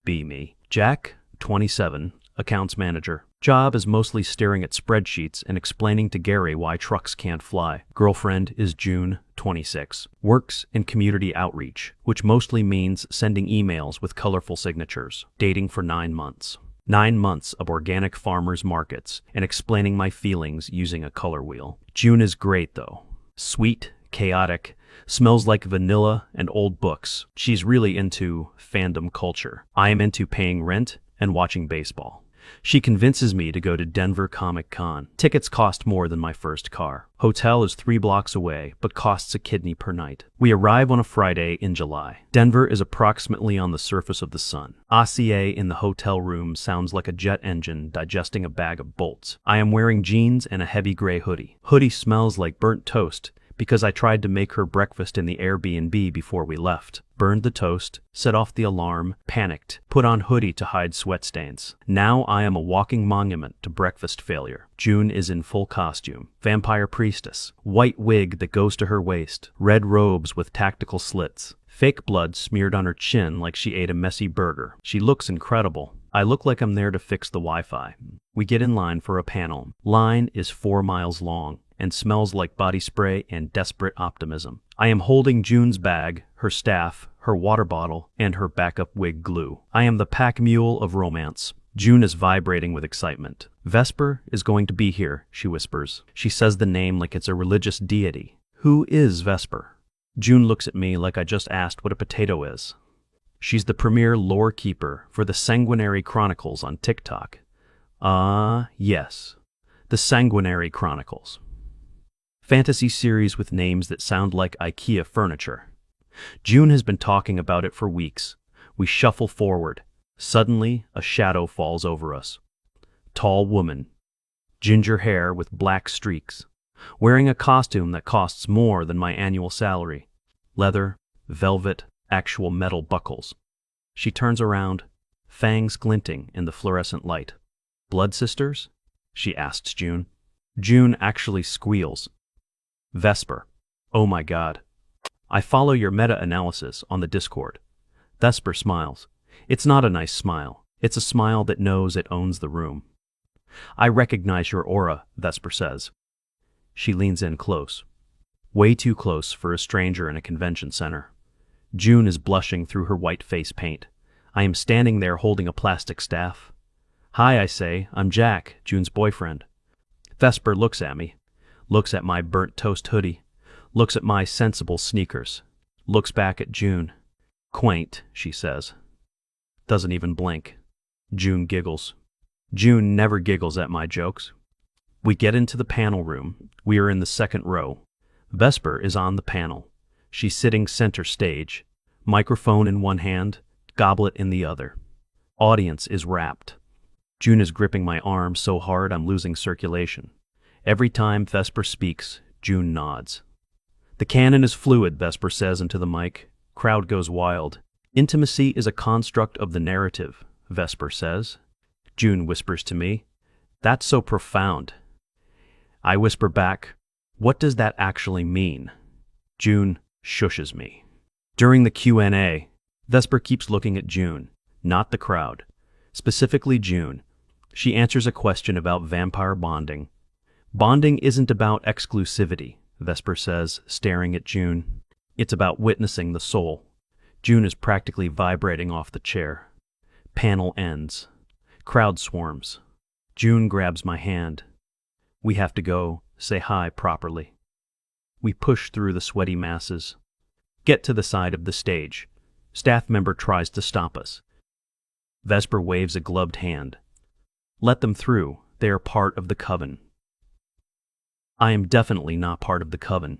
Be me. Jack, 27, accounts manager. Job is mostly staring at spreadsheets and explaining to Gary why trucks can't fly. Girlfriend is June, 26. Works in community outreach, which mostly means sending emails with colorful signatures. Dating for 9 months. 9 months of organic farmers markets and explaining my feelings using a color wheel. June is great though. Sweet, chaotic, smells like vanilla and old books. She's really into fandom culture. I am into paying rent and watching baseball. She convinces me to go to Denver Comic Con. Tickets cost more than my first car. Hotel is 3 blocks away, but costs a kidney per night. We arrive on a Friday in July. Denver is approximately on the surface of the sun. ACA in the hotel room sounds like a jet engine digesting a bag of bolts. I am wearing jeans and a heavy gray hoodie. Hoodie smells like burnt toast because I tried to make her breakfast in the Airbnb before we left. Burned the toast, set off the alarm, panicked, put on hoodie to hide sweat stains. Now I am a walking monument to breakfast failure. June is in full costume. Vampire priestess. White wig that goes to her waist. Red robes with tactical slits. Fake blood smeared on her chin like she ate a messy burger. She looks incredible. I look like I'm there to fix the Wi-Fi. We get in line for a panel. Line is 4 miles long and smells like body spray and desperate optimism. I am holding June's bag, her staff, her water bottle, and her backup wig glue. I am the pack mule of romance. June is vibrating with excitement. Vesper is going to be here, she whispers. She says the name like it's a religious deity. Who is Vesper? June looks at me like I just asked what a potato is. She's the premier lore keeper for the Sanguinary Chronicles on TikTok. Yes. The Sanguinary Chronicles. Fantasy series with names that sound like IKEA furniture. June has been talking about it for weeks. We shuffle forward. Suddenly, a shadow falls over us. Tall woman. Ginger hair with black streaks. Wearing a costume that costs more than my annual salary. Leather, velvet, actual metal buckles. She turns around, fangs glinting in the fluorescent light. Blood sisters? She asks June. June actually squeals. Vesper. Oh my God. I follow your meta-analysis on the Discord. Vesper smiles. It's not a nice smile. It's a smile that knows it owns the room. I recognize your aura, Vesper says. She leans in close. Way too close for a stranger in a convention center. June is blushing through her white face paint. I am standing there holding a plastic staff. Hi, I say. I'm Jack, June's boyfriend. Vesper looks at me. Looks at my burnt toast hoodie. Looks at my sensible sneakers. Looks back at June. Quaint, she says. Doesn't even blink. June giggles. June never giggles at my jokes. We get into the panel room. We are in the second row. Vesper is on the panel. She's sitting center stage. Microphone in one hand, goblet in the other. Audience is rapt. June is gripping my arm so hard I'm losing circulation. Every time Vesper speaks, June nods. The canon is fluid, Vesper says into the mic. Crowd goes wild. Intimacy is a construct of the narrative, Vesper says. June whispers to me. That's so profound. I whisper back, what does that actually mean? June shushes me. During the Q&A, Vesper keeps looking at June, not the crowd. Specifically June. She answers a question about vampire bonding. Bonding isn't about exclusivity, Vesper says, staring at June. It's about witnessing the soul. June is practically vibrating off the chair. Panel ends. Crowd swarms. June grabs my hand. We have to go, say hi properly. We push through the sweaty masses. Get to the side of the stage. Staff member tries to stop us. Vesper waves a gloved hand. Let them through. They are part of the coven. I am definitely not part of the coven.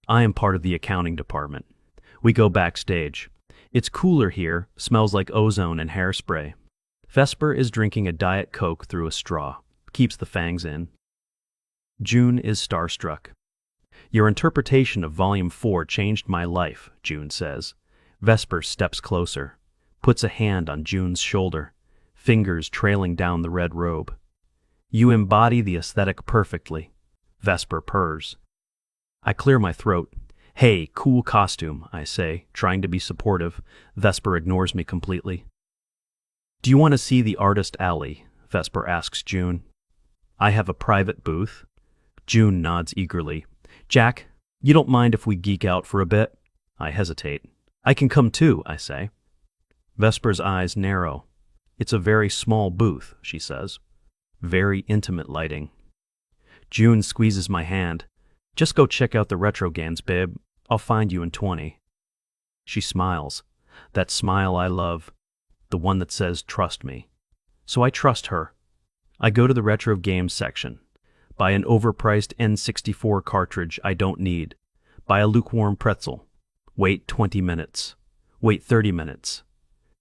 I am part of the accounting department. We go backstage. It's cooler here, smells like ozone and hairspray. Vesper is drinking a Diet Coke through a straw, keeps the fangs in. June is starstruck. Your interpretation of Volume 4 changed my life, June says. Vesper steps closer, puts a hand on June's shoulder, fingers trailing down the red robe. You embody the aesthetic perfectly, Vesper purrs. I clear my throat. Hey, cool costume, I say, trying to be supportive. Vesper ignores me completely. Do you want to see the artist alley? Vesper asks June. I have a private booth. June nods eagerly. Jack, you don't mind if we geek out for a bit? I hesitate. I can come too, I say. Vesper's eyes narrow. It's a very small booth, she says. Very intimate lighting. June squeezes my hand. Just go check out the retro games, babe. I'll find you in 20. She smiles. That smile I love. The one that says, trust me. So I trust her. I go to the retro games section. Buy an overpriced N64 cartridge I don't need. Buy a lukewarm pretzel. Wait 20 minutes. Wait 30 minutes.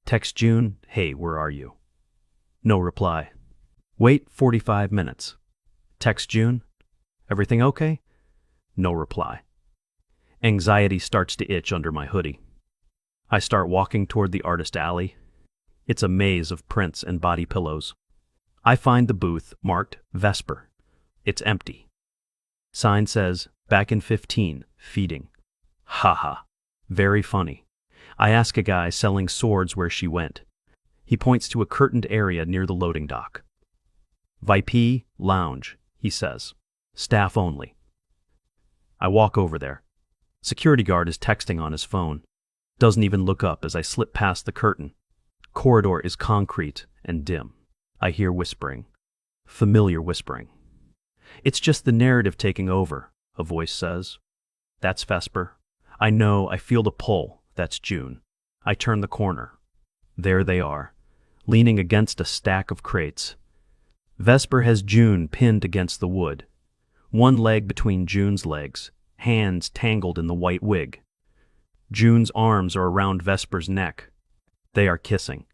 Text June, hey, where are you? No reply. Wait 45 minutes. Text June, everything okay? No reply. Anxiety starts to itch under my hoodie. I start walking toward the artist alley. It's a maze of prints and body pillows. I find the booth marked Vesper. It's empty. Sign says, back in 15, feeding. Haha. Very funny. I ask a guy selling swords where she went. He points to a curtained area near the loading dock. VIP Lounge, he says. Staff only. I walk over there. Security guard is texting on his phone. Doesn't even look up as I slip past the curtain. Corridor is concrete and dim. I hear whispering. Familiar whispering. It's just the narrative taking over, a voice says. That's Vesper. I know, I feel the pull. That's June. I turn the corner. There they are, leaning against a stack of crates. Vesper has June pinned against the wood. One leg between June's legs, hands tangled in the white wig. June's arms are around Vesper's neck. They are kissing.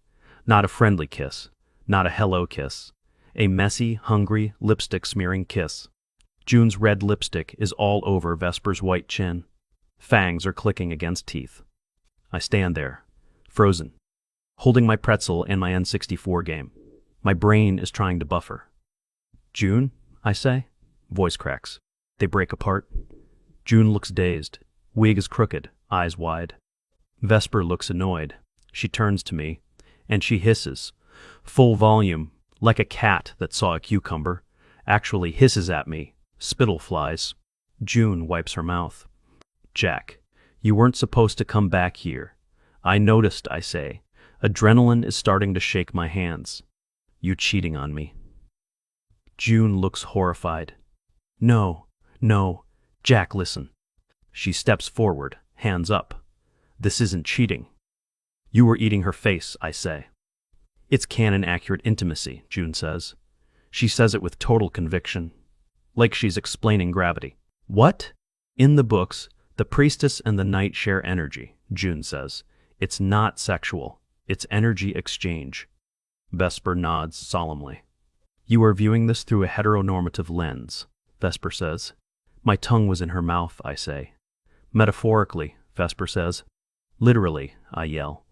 Not a friendly kiss. Not a hello kiss. A messy, hungry, lipstick-smearing kiss. June's red lipstick is all over Vesper's white chin. Fangs are clicking against teeth. I stand there, frozen, holding my pretzel and my N64 game. My brain is trying to buffer. June, I say. Voice cracks. They break apart. June looks dazed. Wig is crooked, eyes wide. Vesper looks annoyed. She turns to me, and she hisses. Full volume, like a cat that saw a cucumber, actually hisses at me. Spittle flies. June wipes her mouth. Jack, you weren't supposed to come back here. I noticed, I say. Adrenaline is starting to shake my hands. You cheating on me. June looks horrified. No, Jack, listen. She steps forward, hands up. This isn't cheating. You were eating her face, I say. It's canon-accurate intimacy, June says. She says it with total conviction, like she's explaining gravity. What? In the books, the priestess and the knight share energy, June says. It's not sexual. It's energy exchange. Vesper nods solemnly. You are viewing this through a heteronormative lens, Vesper says. My tongue was in her mouth, I say. Metaphorically, Vesper says. Literally, I yell.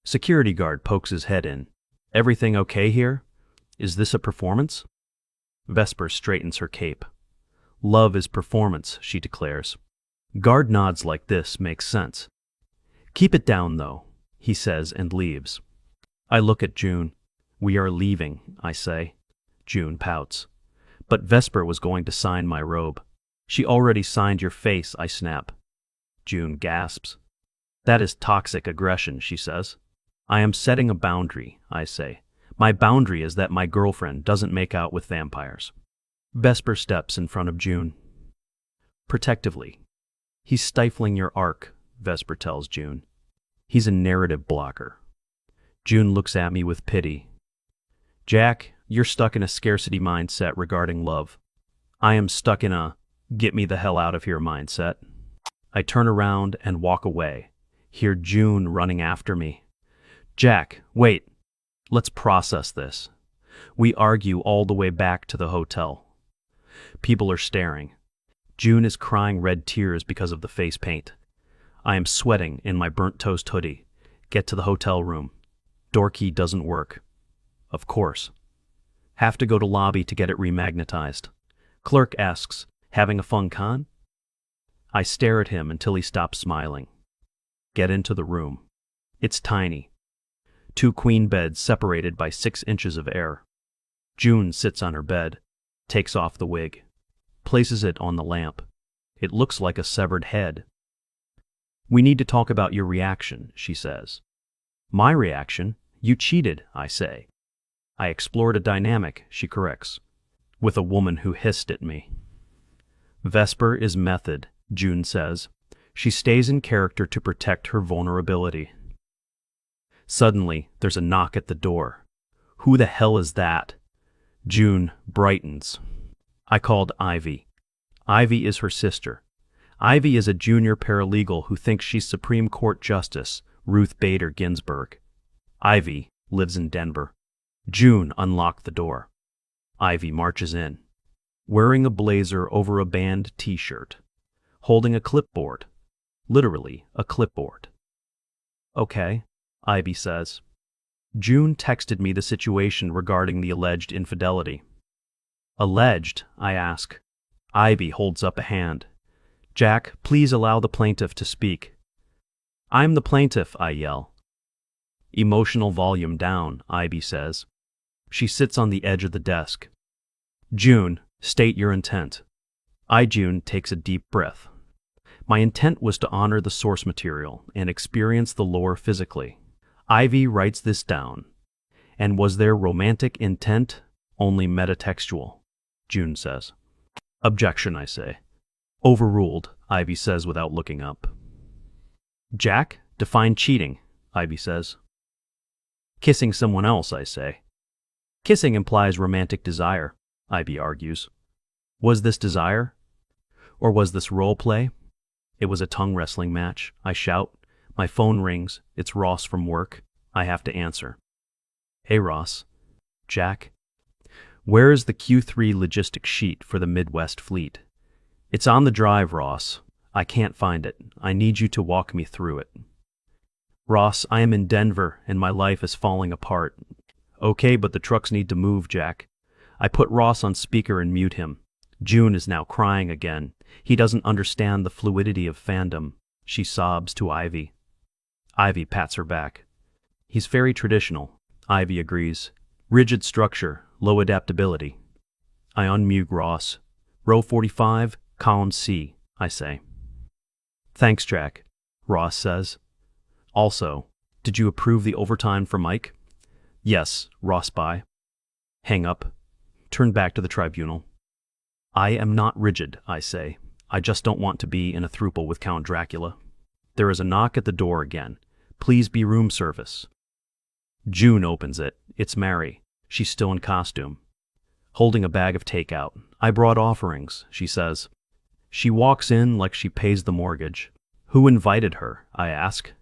Security guard pokes his head in. Everything okay here? Is this a performance? Vesper straightens her cape. Love is performance, she declares. Guard nods like this makes sense. Keep it down, though, he says and leaves. I look at June. We are leaving, I say. June pouts. But Vesper was going to sign my robe. She already signed your face, I snap. June gasps. That is toxic aggression, she says. I am setting a boundary, I say. My boundary is that my girlfriend doesn't make out with vampires. Vesper steps in front of June. Protectively. He's stifling your arc, Vesper tells June. He's a narrative blocker. June looks at me with pity. Jack, you're stuck in a scarcity mindset regarding love. I am stuck in a get me the hell out of here mindset. I turn around and walk away, hear June running after me. Jack, wait. Let's process this. We argue all the way back to the hotel. People are staring. June is crying red tears because of the face paint. I am sweating in my burnt toast hoodie. Get to the hotel room. Door key doesn't work. Of course. Have to go to lobby to get it remagnetized. Clerk asks, having a fun con? I stare at him until he stops smiling. Get into the room. It's tiny. 2 queen beds separated by 6 inches of air. June sits on her bed, takes off the wig, places it on the lamp. It looks like a severed head. "We need to talk about your reaction," she says. "My reaction? You cheated," I say. "I explored a dynamic," she corrects, "with a woman who hissed at me." Vesper is method, June says. She stays in character to protect her vulnerability. Suddenly, there's a knock at the door. "Who the hell is that?" June brightens. "I called Ivy." Ivy is her sister. Ivy is a junior paralegal who thinks she's Supreme Court Justice Ruth Bader Ginsburg. Ivy lives in Denver. June unlocked the door. Ivy marches in, wearing a blazer over a band t-shirt, holding a clipboard. Literally, a clipboard. "Okay," Ivy says. "June texted me the situation regarding the alleged infidelity." "Alleged?" I ask. Ivy holds up a hand. "Jack, please allow the plaintiff to speak." "I'm the plaintiff," I yell. "Emotional volume down," Ivy says. She sits on the edge of the desk. "June, state your intent." June takes a deep breath. "My intent was to honor the source material and experience the lore physically." Ivy writes this down. "And was there romantic intent? Only metatextual?" June says. "Objection," I say. "Overruled," Ivy says without looking up. "Jack, define cheating," Ivy says. "Kissing someone else," I say. "Kissing implies romantic desire," Ivy argues. "Was this desire? Or was this role play?" "It was a tongue wrestling match," I shout. My phone rings. It's Ross from work. I have to answer. "Hey, Ross." "Jack." "Where is the Q3 logistics sheet for the Midwest fleet?" "It's on the drive, Ross. I can't find it. I need you to walk me through it." "Ross, I am in Denver and my life is falling apart." "Okay, but the trucks need to move, Jack." I put Ross on speaker and mute him. June is now crying again. "He doesn't understand the fluidity of fandom," she sobs to Ivy. Ivy pats her back. "He's very traditional," Ivy agrees. "Rigid structure, low adaptability." I unmute Ross. "Row 45, column C," I say. "Thanks, Jack," Ross says. "Also, did you approve the overtime for Mike?" "Yes, Ross by." Hang up. Turn back to the tribunal. "I am not rigid," I say. "I just don't want to be in a throuple with Count Dracula." There is a knock at the door again. "Please be room service." June opens it. It's Mary. She's still in costume, holding a bag of takeout. "I brought offerings," she says. She walks in like she pays the mortgage. "Who invited her?" I ask.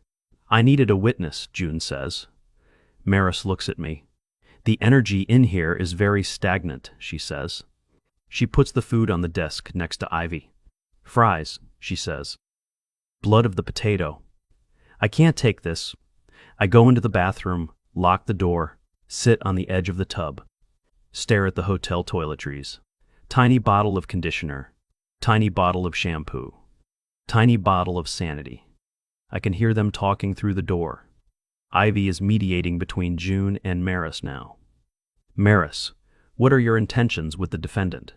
"I needed a witness," June says. Maris looks at me. "The energy in here is very stagnant," she says. She puts the food on the desk next to Ivy. "Fries," she says. "Blood of the potato." I can't take this. I go into the bathroom, lock the door, sit on the edge of the tub, stare at the hotel toiletries. Tiny bottle of conditioner, tiny bottle of shampoo, tiny bottle of sanity. I can hear them talking through the door. Ivy is mediating between June and Maris now. "Maris, what are your intentions with the defendant?"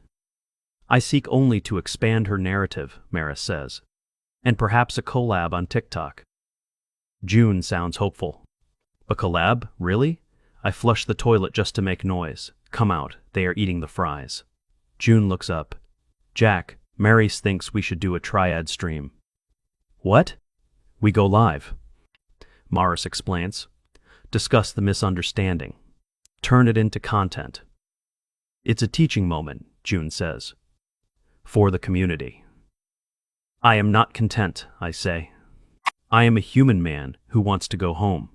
"I seek only to expand her narrative," Maris says, "and perhaps a collab on TikTok." June sounds hopeful. "A collab? Really?" I flush the toilet just to make noise. "Come out, they are eating the fries." June looks up. "Jack, Maris thinks we should do a triad stream." "What?" "We go live," Maris explains. "Discuss the misunderstanding. Turn it into content." "It's a teaching moment," June says. "For the community." "I am not content," I say. "I am a human man who wants to go home."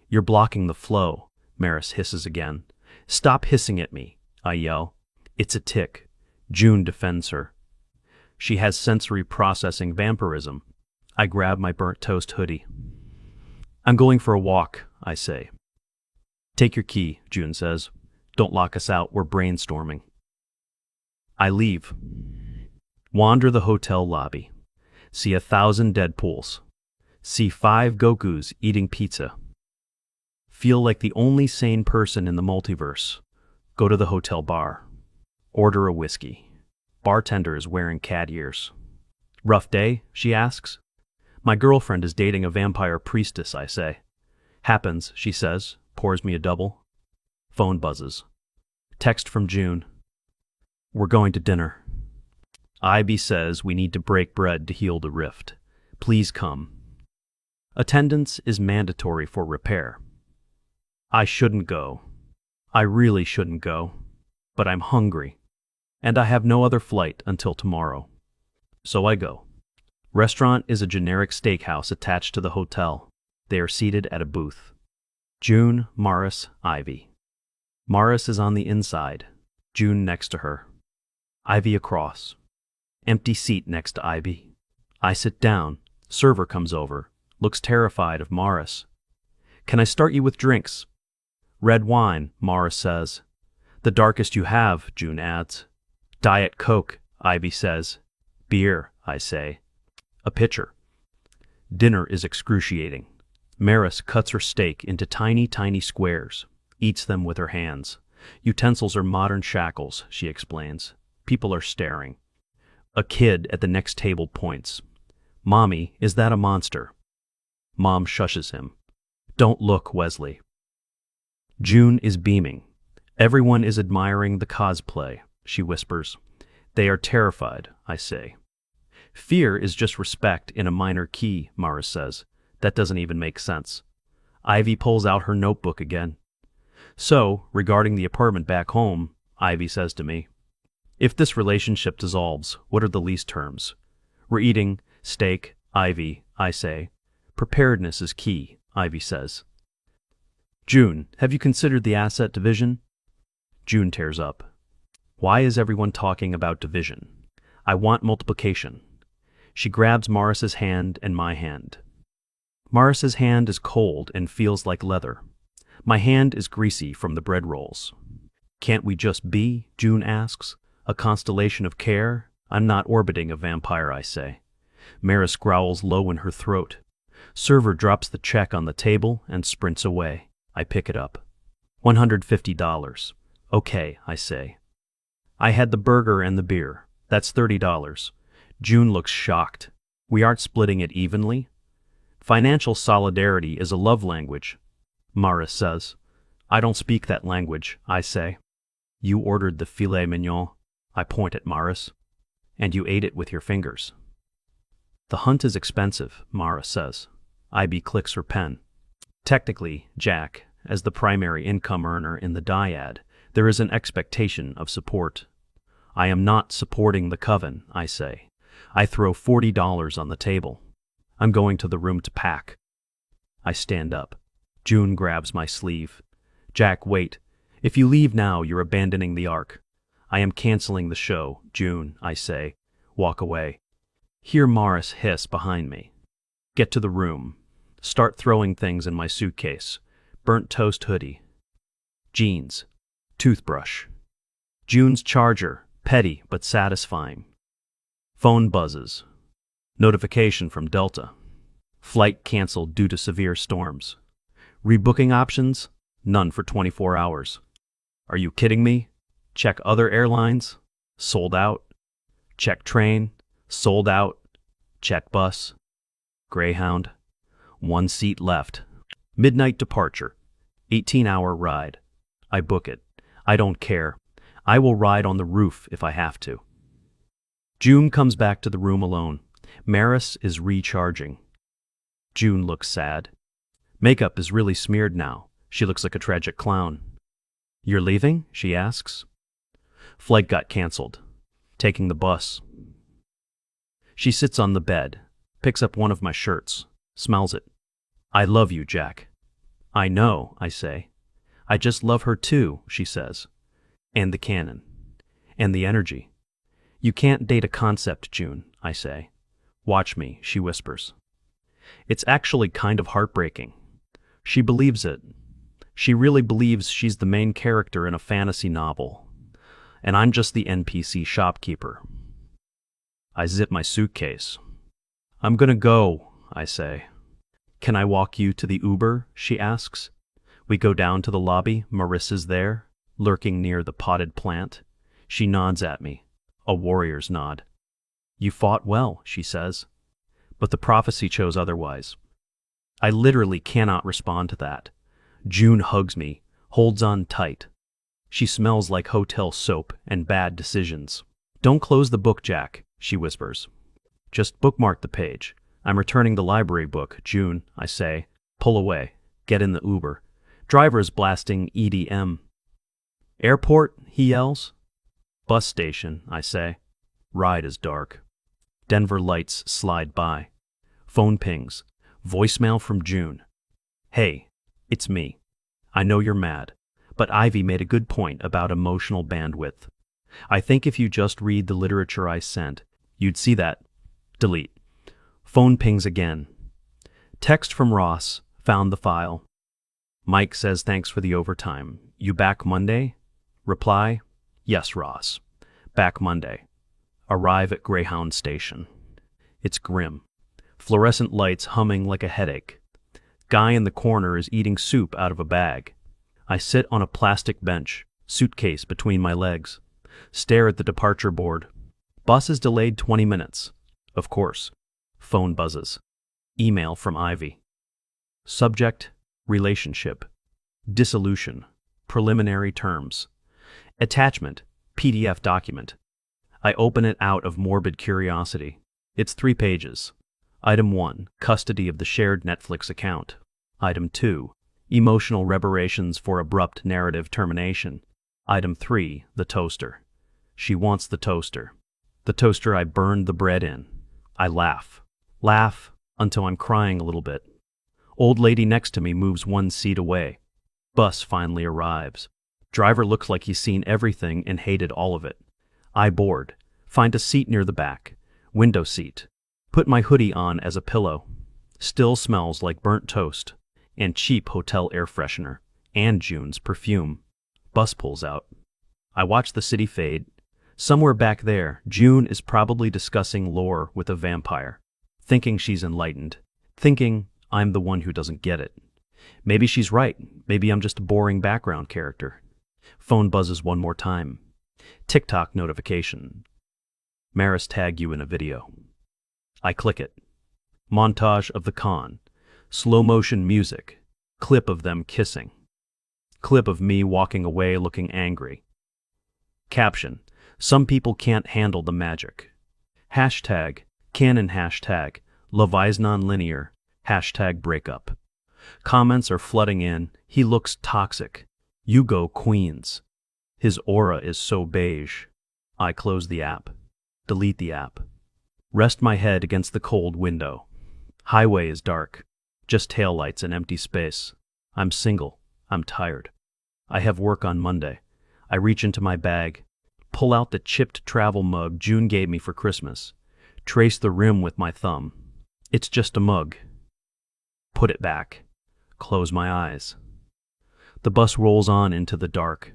"You're blocking the flow," Maris hisses again. "Stop hissing at me," I yell. "It's a tick." June defends her. "She has sensory processing vampirism." I grab my burnt toast hoodie. "I'm going for a walk," I say. "Take your key," June says. "Don't lock us out, we're brainstorming." I leave. Wander the hotel lobby. See 1,000 Deadpools. See 5 Gokus eating pizza. Feel like the only sane person in the multiverse. Go to the hotel bar. Order a whiskey. Bartender is wearing cat ears. Rough day, she asks. My girlfriend is dating a vampire priestess, I say. Happens, she says, pours me a double. Phone buzzes. Text from June. We're going to dinner. Ivy says we need to break bread to heal the rift. Please come. Attendance is mandatory for repair. I shouldn't go. I really shouldn't go. But I'm hungry. And I have no other flight until tomorrow. So I go. Restaurant is a generic steakhouse attached to the hotel. They are seated at a booth. June, Morris, Ivy. Morris is on the inside. June next to her. Ivy across. Empty seat next to Ivy. I sit down. Server comes over. Looks terrified of Morris. Can I start you with drinks? Red wine, Morris says. The darkest you have, June adds. Diet Coke, Ivy says. Beer, I say. A pitcher. Dinner is excruciating. Maris cuts her steak into tiny, tiny squares, eats them with her hands. Utensils are modern shackles, she explains. People are staring. A kid at the next table points. Mommy, is that a monster? Mom shushes him. Don't look, Wesley. June is beaming. Everyone is admiring the cosplay, she whispers. They are terrified, I say. Fear is just respect in a minor key, Morris says. That doesn't even make sense. Ivy pulls out her notebook again. So, regarding the apartment back home, Ivy says to me, if this relationship dissolves, what are the lease terms? We're eating steak, Ivy, I say. Preparedness is key, Ivy says. June, have you considered the asset division? June tears up. Why is everyone talking about division? I want multiplication. She grabs Morris's hand and my hand. Morris's hand is cold and feels like leather. My hand is greasy from the bread rolls. Can't we just be, June asks, a constellation of care? I'm not orbiting a vampire, I say. Maris growls low in her throat. Server drops the check on the table and sprints away. I pick it up. $150. Okay, I say. I had the burger and the beer. That's $30. June looks shocked. We aren't splitting it evenly? Financial solidarity is a love language, Morris says. I don't speak that language, I say. You ordered the filet mignon, I point at Morris, and you ate it with your fingers. The hunt is expensive, Morris says. Ivy clicks her pen. Technically, Jack, as the primary income earner in the dyad, there is an expectation of support. I am not supporting the coven, I say. I throw $40 on the table. I'm going to the room to pack. I stand up. June grabs my sleeve. Jack, wait. If you leave now, you're abandoning the ark. I am canceling the show, June, I say. Walk away. Hear Morris hiss behind me. Get to the room. Start throwing things in my suitcase. Burnt toast hoodie. Jeans. Toothbrush. June's charger, petty but satisfying. Phone buzzes. Notification from Delta. Flight canceled due to severe storms. Rebooking options? None for 24 hours. Are you kidding me? Check other airlines? Sold out. Check train? Sold out. Check bus. Greyhound. 1 seat left. Midnight departure. 18-hour ride. I book it. I don't care. I will ride on the roof if I have to. June comes back to the room alone. Maris is recharging. June looks sad. Makeup is really smeared now. She looks like a tragic clown. You're leaving? She asks. Flight got canceled. Taking the bus. She sits on the bed, picks up one of my shirts, smells it. I love you, Jack. I know, I say. I just love her too, she says. And the cannon. And the energy. You can't date a concept, June, I say. Watch me, she whispers. It's actually kind of heartbreaking. She believes it. She really believes she's the main character in a fantasy novel. And I'm just the NPC shopkeeper. I zip my suitcase. I'm gonna go, I say. Can I walk you to the Uber? She asks. We go down to the lobby. Marissa's there, lurking near the potted plant. She nods at me, a warrior's nod. You fought well, she says. But the prophecy chose otherwise. I literally cannot respond to that. June hugs me, holds on tight. She smells like hotel soap and bad decisions. Don't close the book, Jack, she whispers. Just bookmark the page. I'm returning the library book, June, I say. Pull away. Get in the Uber. Driver is blasting EDM. Airport, he yells. Bus station, I say. Ride is dark. Denver lights slide by. Phone pings. Voicemail from June. Hey, it's me. I know you're mad, but Ivy made a good point about emotional bandwidth. I think if you just read the literature I sent, you'd see that. Delete. Phone pings again. Text from Ross. Found the file. Mike says thanks for the overtime. You back Monday? Reply, yes, Ross. Back Monday. Arrive at Greyhound Station. It's grim. Fluorescent lights humming like a headache. Guy in the corner is eating soup out of a bag. I sit on a plastic bench, suitcase between my legs. Stare at the departure board. Bus is delayed 20 minutes. Of course. Phone buzzes. Email from Ivy. Subject, relationship. Dissolution, preliminary terms. Attachment, PDF document. I open it out of morbid curiosity. It's 3 pages. Item 1, custody of the shared Netflix account. Item 2, emotional reparations for abrupt narrative termination. Item 3, the toaster. She wants the toaster. The toaster I burned the bread in. I laugh. Laugh until I'm crying a little bit. Old lady next to me moves 1 seat away. Bus finally arrives. Driver looks like he's seen everything and hated all of it. I board. Find a seat near the back. Window seat. Put my hoodie on as a pillow. Still smells like burnt toast and cheap hotel air freshener and June's perfume. Bus pulls out. I watch the city fade. Somewhere back there, June is probably discussing lore with a vampire, thinking she's enlightened, thinking I'm the one who doesn't get it. Maybe she's right. Maybe I'm just a boring background character. Phone buzzes 1 more time. TikTok notification. Maris tagged you in a video. I click it. Montage of the con. Slow motion music. Clip of them kissing. Clip of me walking away looking angry. Caption. Some people can't handle the magic. Hashtag. Canon hashtag. Love is non-linear. Hashtag breakup. Comments are flooding in. He looks toxic. You go Queens. His aura is so beige. I close the app. Delete the app. Rest my head against the cold window. Highway is dark. Just taillights and empty space. I'm single. I'm tired. I have work on Monday. I reach into my bag. Pull out the chipped travel mug June gave me for Christmas. Trace the rim with my thumb. It's just a mug. Put it back. Close my eyes. The bus rolls on into the dark.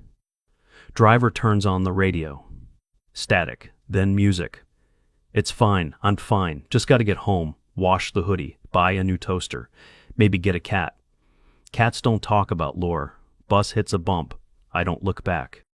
Driver turns on the radio. Static, then music. It's fine, I'm fine. Just gotta get home, wash the hoodie, buy a new toaster, maybe get a cat. Cats don't talk about lore. Bus hits a bump. I don't look back.